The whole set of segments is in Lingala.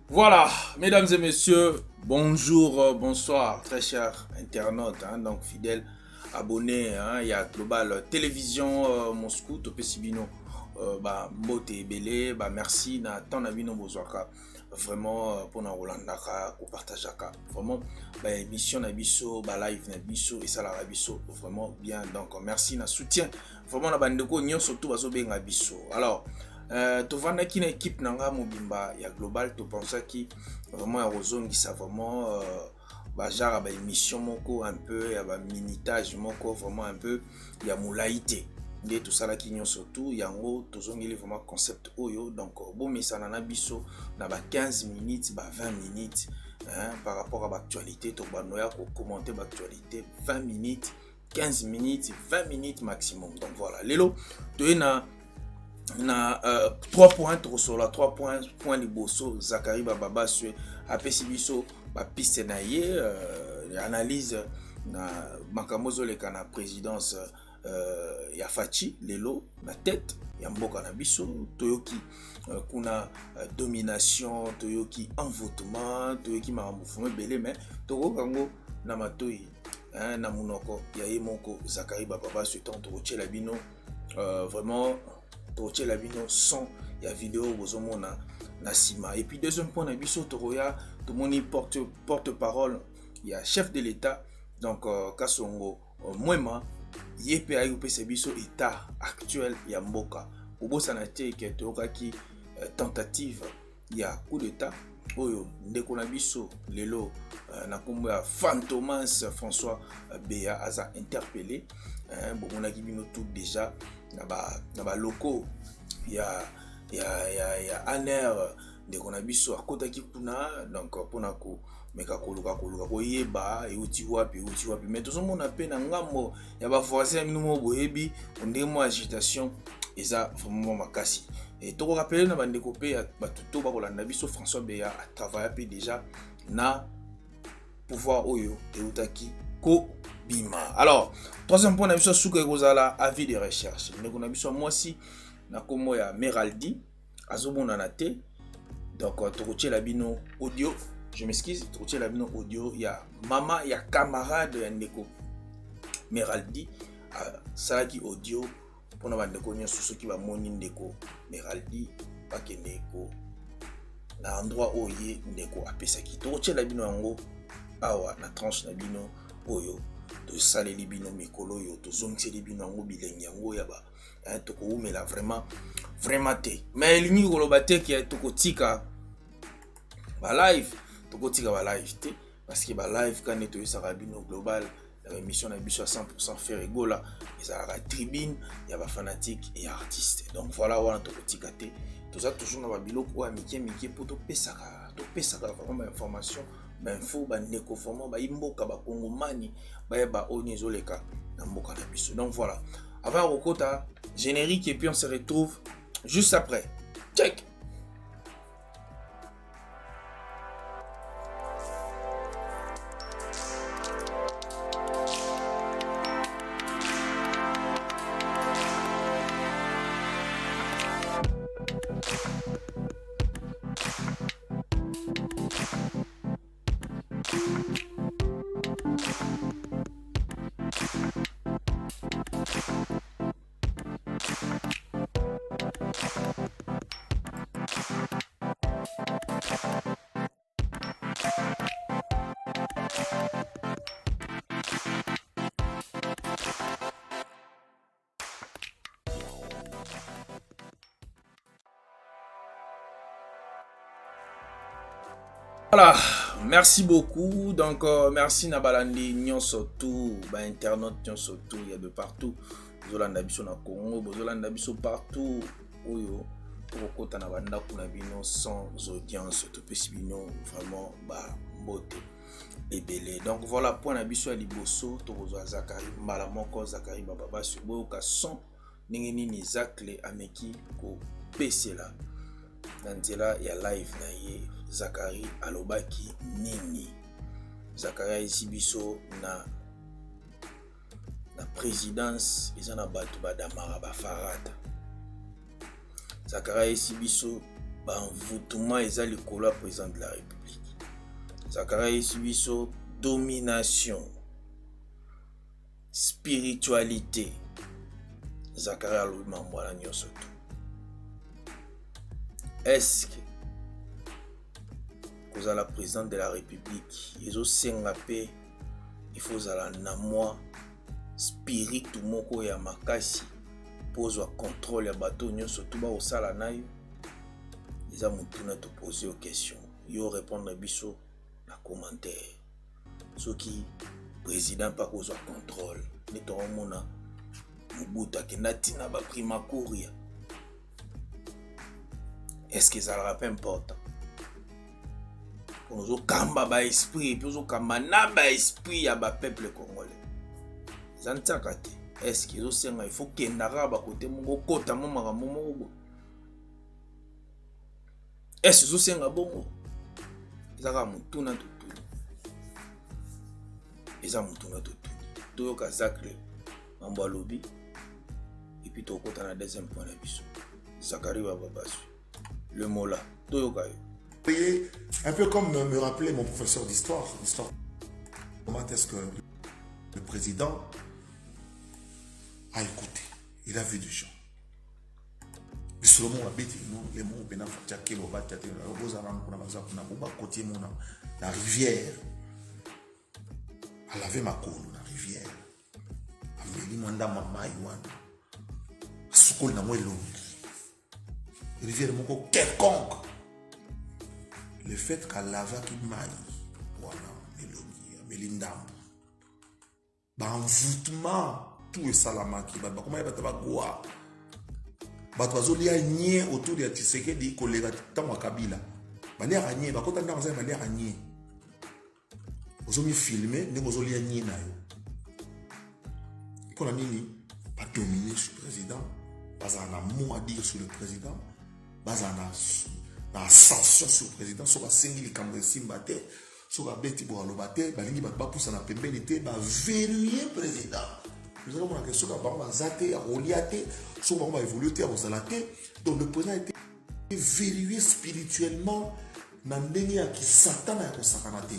Voilà, mesdames et messieurs, bonjour, bonsoir, très chers internautes, donc fidèles abonnés, il y a Global Télévision Moscou, Topé Sibino, Mbote Ebele, merci na tant Nabino Bozwaka, vraiment pour na Rolandaka, pour partager, vraiment, émission Nabiso, live Nabiso et ça la Rabiso, vraiment bien, donc merci na soutien, vraiment na bandeko, nyon surtout baso ben Nabiso. Alors, tovandaki na équipe nanga mobimba ya global topensaki vraiment ya kozongisa vraiment genre ba émission moko un peu ya ba minitage moko vraiment un peu ya molai te nde tosalaki nyonso tu yango tozongeli vraiment concept oyo donc bomesana na biso na ba 15 minutes ba 20 minutes par rapport à l'actualité tobanoya kokommente baactualité 20 minutes 15 minutes 20 minutes maximum. Donc voilà, lelo toye na 3 points sur la 3 points liboso Zakari Bababa sur apesi biso ba piste na ye analyse na makamozo leka na présidence ya Fachi lelo na tête ya mboka na biso toyoki kuna domination toyoki envoûtement toyoki makambo belé mais tokokango na matoi na munoko ya ye moko Zakari Bababa sur tant tokotiela bino vraiment tokotiela bino son ya vidéo bozomona na sima. Et puis deuxième point na biso toroya tomoni porte-parole ya chef de l'État donc Kasongo Mwema yepe ayo pesa biso état actuel ya mboka obosana te ke tokaki tentative ya coup d'état oyo ndeko na biso lelo na kombo ya Fantomas François Béa aza interpellé bomonaki bino tout déjà na ba locaux ya ANR ndeko na biso akotaki kuna donc pona ko meka koluka koyeba euti wapi mais tozomona pe na ngambo ya ba voisin minu boyebi ndemo agitation eza vraiment makasi et toko rappeler na bandeko pe ya batuto bakolanda biso François Béa a travaillé pe déjà na pouvoir oyo eutaki ko bima. Alors troisième point na biso suka ekozala avis de recherche ndeko na biso mwasi na komo ya Meraldi azomona na te donc tokotiela bino audio, je m'excuse, tokotiela bino audio ya mama ya camarade ya ndeko Meraldi salaki audio pona bandeko nyonso soki bamoni ndeko Meraldi bakende ko na endroit oye ndeko apesaki tokotiela bino yango awa na tranche na bino oyo tosaleli bino mikolo oyo tozongiseli bino yango bilengi yango ya ba tokoumela vraiment te mais elingi koloba te ke tokotika ba live te parce que ba live kane toyesaka bino global la émission na biso à 100% faire egola ezalaka tribune ya ba fanatique et artiste. Donc voilà wana tokotika te toza toujours na ba biloko ya mike po topesaka vraiment ba information info bandeko vraiment ba imboka ba kongomani ba oni ezoleka na mboka na biso. Donc voilà, avant Rokota générique et puis on se retrouve juste après. Check. Voilà, merci beaucoup. Donc, merci Nabalandi, Nyon surtout, internautes, Nyon surtout, il y a de partout. Zolanda biso na Congo, Zolanda biso partout. Oyo, Rokota na banda kuna bino sans audience, to pesibino vraiment mbote ebele. Donc voilà, point na biso ya liboso, to Zakari, mbala moko Zakari Bababa subo ka son ningeni ni zakle ameki ko pesela. Nantela ya live na ye Zakari alobaki nini Zakari isibiso na présidence eza na bato badamara bafarata Zakari isibiso envoûtement eza likolo ya président de la République. Zakaria Isubiso, domination, spiritualité. Zakaria alobi mambo wana nyonso tu. Est-ce que kozala président de la République ezosenga pe il faut zala na mwa spiritu moko ya makasi pozwa contrôle ya bato nyonso tu bakosala na yo? Eza mutuna to poser aux questions, yo répondre biso na commentaire. Soki président pas kozwa contrôle ne tomona Mobutu akenda tina ba prima courir. Est-ce que ça aura pas important? On zo kamba ba esprit, puis zo kamba na ba esprit ya ba peuple congolais. Zantaka te. Est-ce que zo senga il faut kendara ba côté moko kota mo makambo moko? Est-ce que zo senga bongo? Ezaka mutuna tutu. Eza mutuna tutu. Toyo kazakle mambo alobi. Et puis to kota na deuxième point na biso. Zakari Bababasu. Le mot là. Toyo kayo. Un peu comme me rappelait mon professeur d'histoire. Comment est-ce que le président a écouté? Il a vu des gens. Mais sur le mot habité, les mots la rivière. Elle avait ma cour, la rivière. Elle avait ma maïwan. Soukol na moi l'autre. Rivière moko quelconque. Le fait qu'elle lava qui maille, voilà, Mélodie, Mélindambo. Envoûtement, tout est salamaki. Comment il va te voir? Batwazolia nye autour de Tshisekedi kolega tangwa Kabila. Bania ranye, bakota ndanga za bania ranye. Ozomi filmer, ndenge ozolia nye na yo. Pour la nini, pas dominer sur le président, pas un mot à dire sur le président, pas un sanction sur le président, sur la single caméra simbate, sur la bête pour l'obate, balingi batba pour sa pembelité, ba verrouiller président. Nous avons la question à Zate, à Roliate, sur la évolué à Zalate. Donc le président a été verrouillé spirituellement dans le dernier qui Satan a consacré.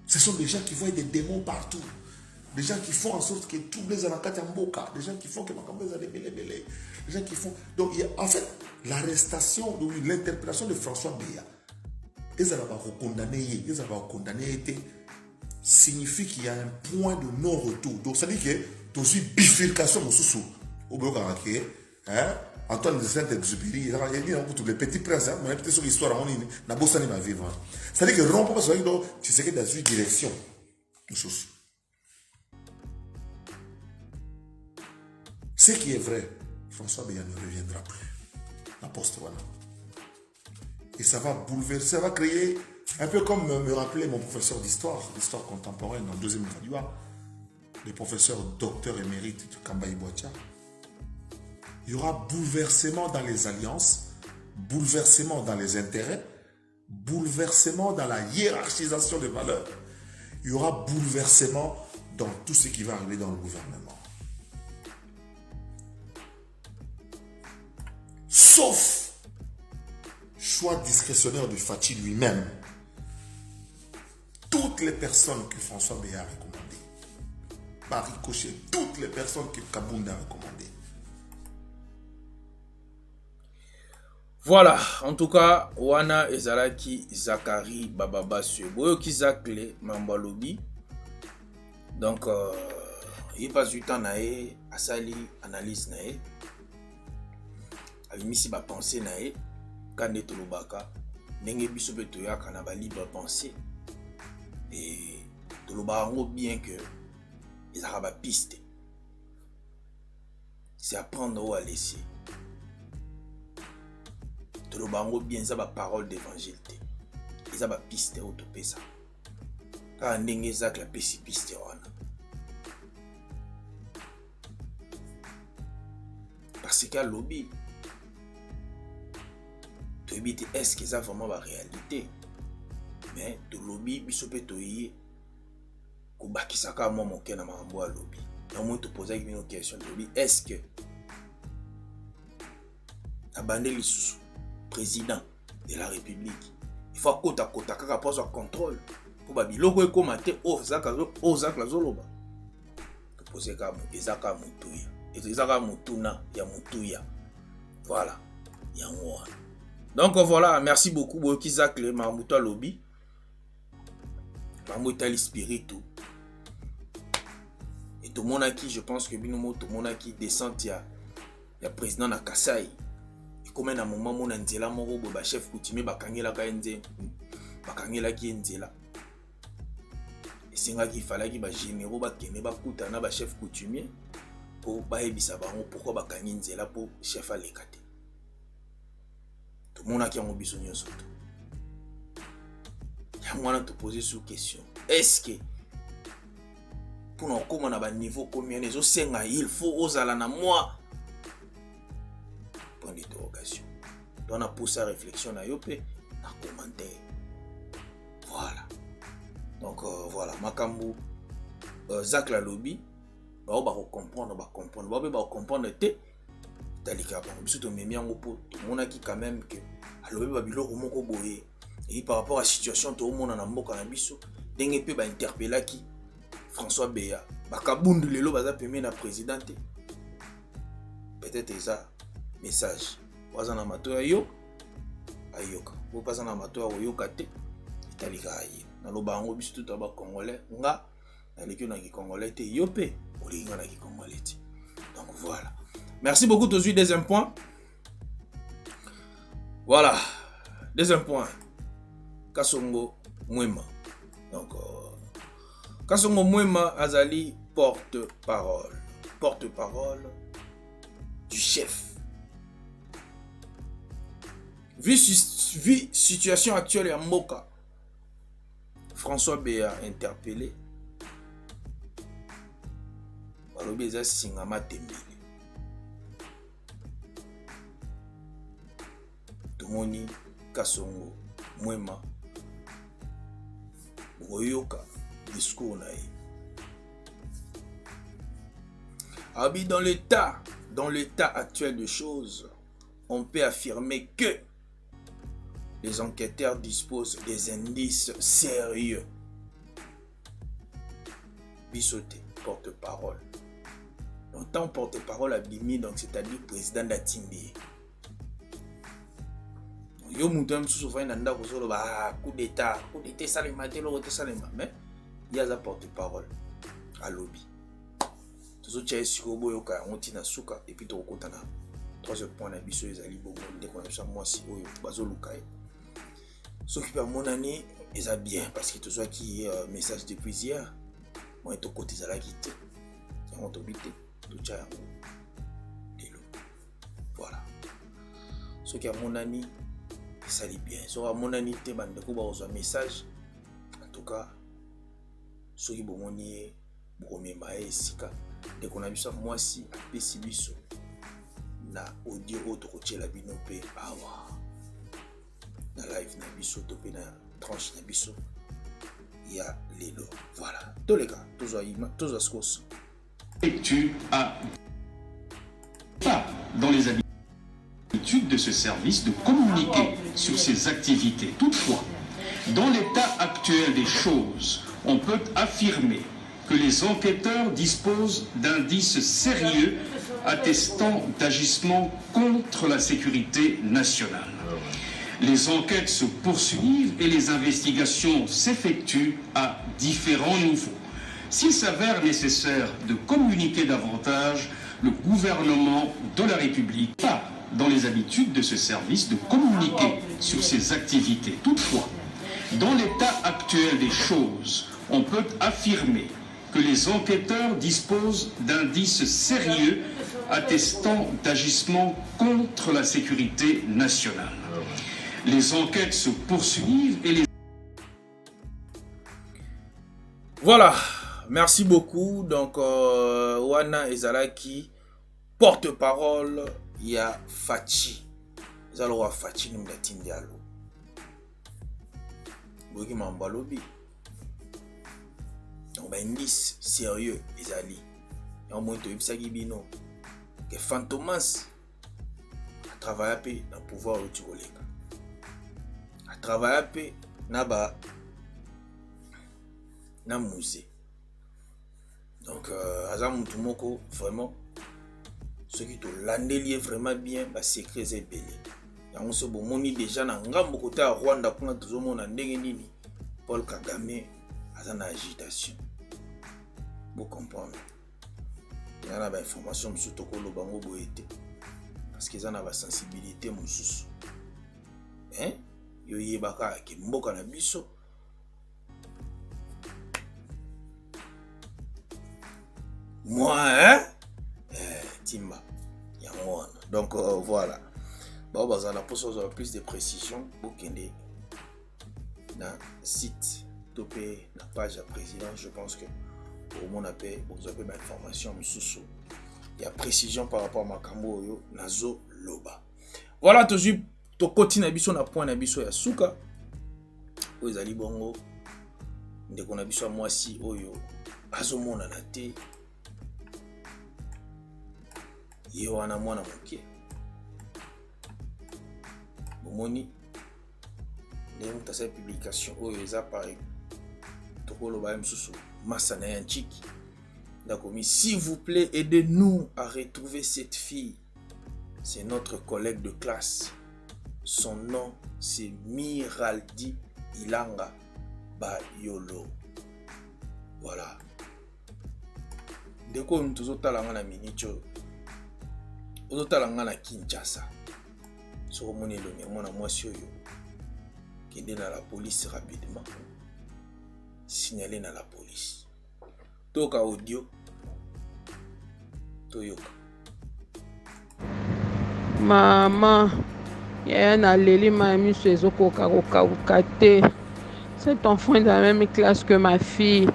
Ce sont des gens qui voient des démons partout. Des gens qui font en sorte que tout les anakati mboka, des gens qui font que makambo za belé, des gens qui font. Donc il y a, en fait l'arrestation, l'interpellation de François Béa. Ils avaient condamné, signifie qu'il y a un point de non-retour. Donc ça dit que tu as une bifurcation au sous au bloc hein. Antoine de Saint-Exupéry, il a dit tous les petits princes, mais peut-être sur l'histoire, on n'a pas besoin de vivre. Ça dit que rompre parce que tu sais que dans une direction. Ce qui est vrai, François Béa ne reviendra plus. La poste, voilà. Et ça va bouleverser, ça va créer, un peu comme me rappelait mon professeur d'histoire contemporaine en deuxième graduat, le professeur docteur émérite de Kambaï Boatia. Il y aura bouleversement dans les alliances, bouleversement dans les intérêts, bouleversement dans la hiérarchisation des valeurs. Il y aura bouleversement dans tout ce qui va arriver dans le gouvernement. Sauf choix discrétionnaire de Fathi lui-même. Toutes les personnes que François Béa a recommandées, par ricochet, toutes les personnes que Kabounda a recommandées. Voilà, en tout cas, wana ezalaki Zakari Bababasu. Boyo ki zakle mambalobi. Donc, il passe du temps nae, asali analyse nae. Avimisi ba pensée nae. Kande tolobaka ndenge biso pe toyaka na ba libre pensée et tolobaka ngo bien que ezaka ba piste, c'est apprendre ou à laisser. Tolobaka ngo bien za ba parole d'évangile te, eza ba piste o topesa ka ndenge ezaka la pesi piste wana, parce que lobby est-ce que ça vraiment la réalité? Mais de lobby biso pe toye ko bakisaka mo moke na mambo ya lobby. au moins te poser une question. Est-ce que Abandé Lissoussou, président de la République, il faut kota kaka poste de contrôle pour babiloko et commenter Ozak la Zoloba. Te poser comme Ezaka Mutuya. Ezaka Mutuna ya Mutuya. Voilà. Yango. Donc voilà, merci beaucoup Boki Zakle Mamuto Lobby. Mamuto Spiritu. Et tout le monde qui, je pense que Binomo, tout le monde qui descend, il y a président na Kasai. Et comme à un moment, mon Nzela, mon robot, chef coutumier, Bakangela Kaenze, Bakangela qui Nzela. Et c'est là qu'il fallait qu'il y ait des généraux, des chef coutumier, pour Baébisa Baron, pourquoi Bakangi Nzela pour chef à l'écate. Tout le monde qui a un bisogno surtout. Il y a moyen de te poser sous question. Est-ce que pour nous comment on a un niveau combien les autres il faut oser la na moi point d'interrogation. Donc on a poussé la réflexion à yopé na commentaire. Voilà. Donc voilà Makambu Zak la lobby ba ba comprendre te talika ba biso to memi yango po on a qui quand même que alobi ba biloko moko boye et par rapport à la situation tout le monde na mboka na biso ndenge pe ba interpeller qui François Béa, bakabundu lelo baza pemé na présidente. Peut-être ça message. Waza na mato ya yo ayoka. Bo paza na mato ya yoka te italika ayi. Na loba ngo biso tout ba congolais nga na lekio na ki congolais te yopé olinga na ki congolais te. Donc voilà. Merci beaucoup tous deuxième point. Voilà. Deuxième point. Kasongo Mwema. Donc Kasongo Mwema Azali porte-parole du chef. Vu situation actuelle à Moka, François Béa interpellé. Balobeza Singama Tembele. Tomoni Kasongo Mwema Boyoka. Discours naïf. Abi dans l'état actuel des choses, on peut affirmer que les enquêteurs disposent des indices sérieux. Bissoté, porte-parole. Longtemps porte-parole a bimi, donc c'est-à-dire président d'Atindi. Yo mouton souvent nanda kozolo ba coup d'état salema te lo te salema mais il y a un porte-parole à lobby. Tout ça est sur boyo ka onti na suka et puis to kotana. Troisième point na biso ezali bongo de connexion moi si oyo bazoluka. Ce qui par mon année est bien parce que tout ça qui message depuis hier moi to côté za la quitter. C'est on tobité tout ça. Voilà. Ce qui à mon année ça lit bien. So à mon année te bande ko ba ozo message. En tout cas ceux qui bomoni bomema esika de qu'on a vu ça moi si apesi biso na audio auto kochela bino pe awa na live na biso to pe na tranche na biso ya lelo voilà tous les gars tous à skos et tu as pas dans les habitudes de ce service de communiquer sur ses activités. Toutefois, dans l'état actuel des choses, on peut affirmer que les enquêteurs disposent d'indices sérieux attestant d'agissements contre la sécurité nationale. Les enquêtes se poursuivent et les investigations s'effectuent à différents niveaux. S'il s'avère nécessaire de communiquer davantage, le gouvernement de la République n'a pas dans les habitudes de ce service de communiquer sur ses activités. Toutefois, dans l'état actuel des choses, on peut affirmer que les enquêteurs disposent d'indices sérieux attestant d'agissements contre la sécurité nationale. Les enquêtes se poursuivent et les... Voilà, merci beaucoup. Donc, Wana Ezalaki, porte-parole, il y a Fachi. Zalowa Fachi Nimdatindialo. Bogi Mambalobi. Donc, indice sérieux, Ezali. en moins de Ibsagi Bino que Fantomas a travaillé dans le pouvoir au Tirolega. A travaillé dans le musée. Donc, Azam Moutoumoko, vraiment, ceux qui te l'andelier vraiment bien, bah, c'est très ébélé. On se bomoni déjà dans ngambo côté à Rwanda pour nous tout monde nini Paul Kagame a une agitation. Vous comprenez? Il y a des informations sur le colo bango boete parce qu'ils ont la sensibilité mususu. Hein? Yo yebaka ke mboka na biso. Moi hein? Timba. Ya moi. Donc voilà. Bon, bah, on a pour plus de précision pour qu'il y ait dans le site topé la page à président. Je pense que pour mon appel, vous avez l'information sous. Il y a précision par rapport à Makambo yo nazo loba. Voilà toujours to koti na biso na point na biso ya suka. Vous allez bongo ndeko na biso mwasi oyo azomona na te. Ye wana mwana mokie. Moni les mutasa publication oyo eza pareil tokolo ba msusu masana ya nchiki ndakomi s'il vous plaît aidez-nous à retrouver cette fille, c'est notre collègue de classe, son nom c'est Miraldi Ilanga Bayolo. Voilà ndeko mtuzotala ngana minicho ozotala ngana Kinshasa. Si vous avez dit à la police rapidement, signalez à la police. Toka audio, Toyoka. Maman, il y a un alléli, mamie, c'est cet enfant est dans la même classe que ma fille.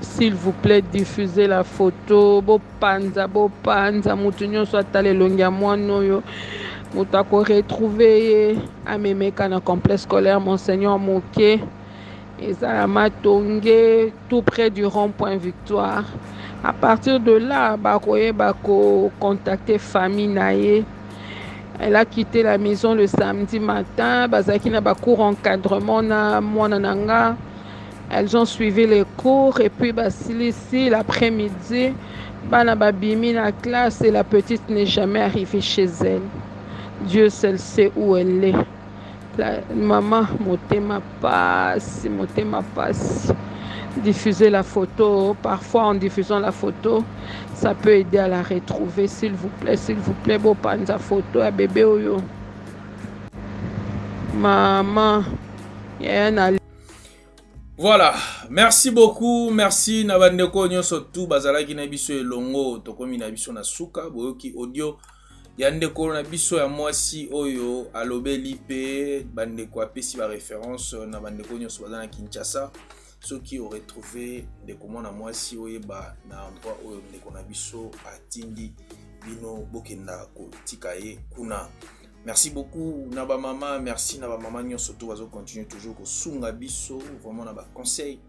S'il vous plaît, diffusez la photo. Bo panza, moutunyo soit allé longia moino. Moutako retrouvé à Memeka dans le complexe scolaire Monseigneur Moké et Zalama Tongé tout près du rond-point Victoire. À partir de là, Bako contacté famille Naye. Elle a quitté la maison le samedi matin. Bazaki na cours encadrement na Mwanananga. Elles ont suivi les cours et puis ici l'après-midi, Bana Babimi la classe et la petite n'est jamais arrivée chez elle. Dieu seul sait où elle est. Maman, motema passe. Diffuser la photo. Parfois, en diffusant la photo, ça peut aider à la retrouver. S'il vous plaît, bon, panza photo à bébé oyo. Maman, il y a un. Voilà, merci beaucoup, merci Nabandeko nyonso tout bazalaki na biso elongo tokomi na biso na suka boyoki audio. Yandeko na biso ya mwasi oyo alobeli pe bandeko apesi ba référence na bandeko nyonso bazana Kinshasa soki au retrouver ndeko mwana mwasi oyeba na endroit oyo ndeko na biso atindi bino bokenda ko tikaye kuna. Merci beaucoup Naba Mama, merci Naba Mama nyonso tout bazo continuer toujours ko sunga biso vraiment na ba conseil.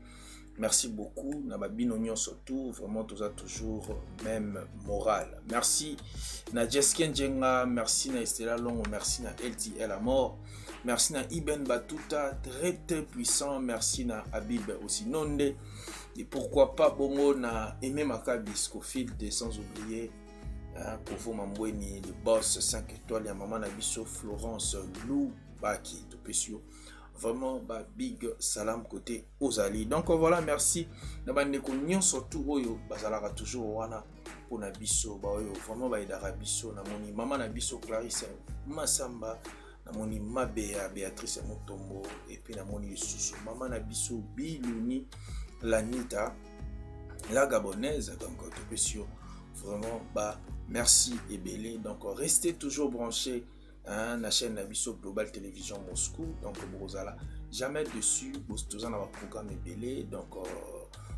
Merci beaucoup Naba bino nyonso tout vraiment tout ça toujours même moral. Merci na Jesken Jenga, merci na Estela Longo, merci na LTL à mort. Merci na Iben Batuta, très puissant, merci na Habib aussi Nonde et pourquoi pas bongo na Aimé Makabis Scofield sans oublier Kovo Mambweni, le boss 5 étoiles, et maman Nabiso, Florence Lou Baki, tout pécio. Vraiment, big salam côté Ozali. Donc voilà, merci. Nabandeko nyon surtout oyo bazalara toujours wana pour Nabiso, vraiment baidara biso namoni maman Nabiso Clarisse Massamba, namoni Mabea Béatrice Mutombo et puis namoni Susu maman Nabiso Biluni Lanita la gabonaise, donc tout pécio. Vraiment merci et belé. Donc restez toujours branchés la chaîne Nabiso Global Télévision Moscou. Donc Brozala jamais dessus. Vous avez un programme belé. Donc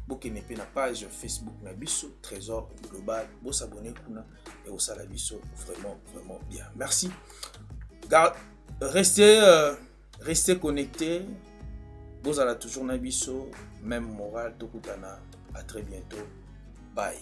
vous n'avez pas la page Facebook Nabiso Trésor Global. Vous abonnez et vous savez Nabiso vraiment bien. Merci. Restez connectés. Vous allez toujours Nabiso même moral. Tokutana. À très bientôt. Bye.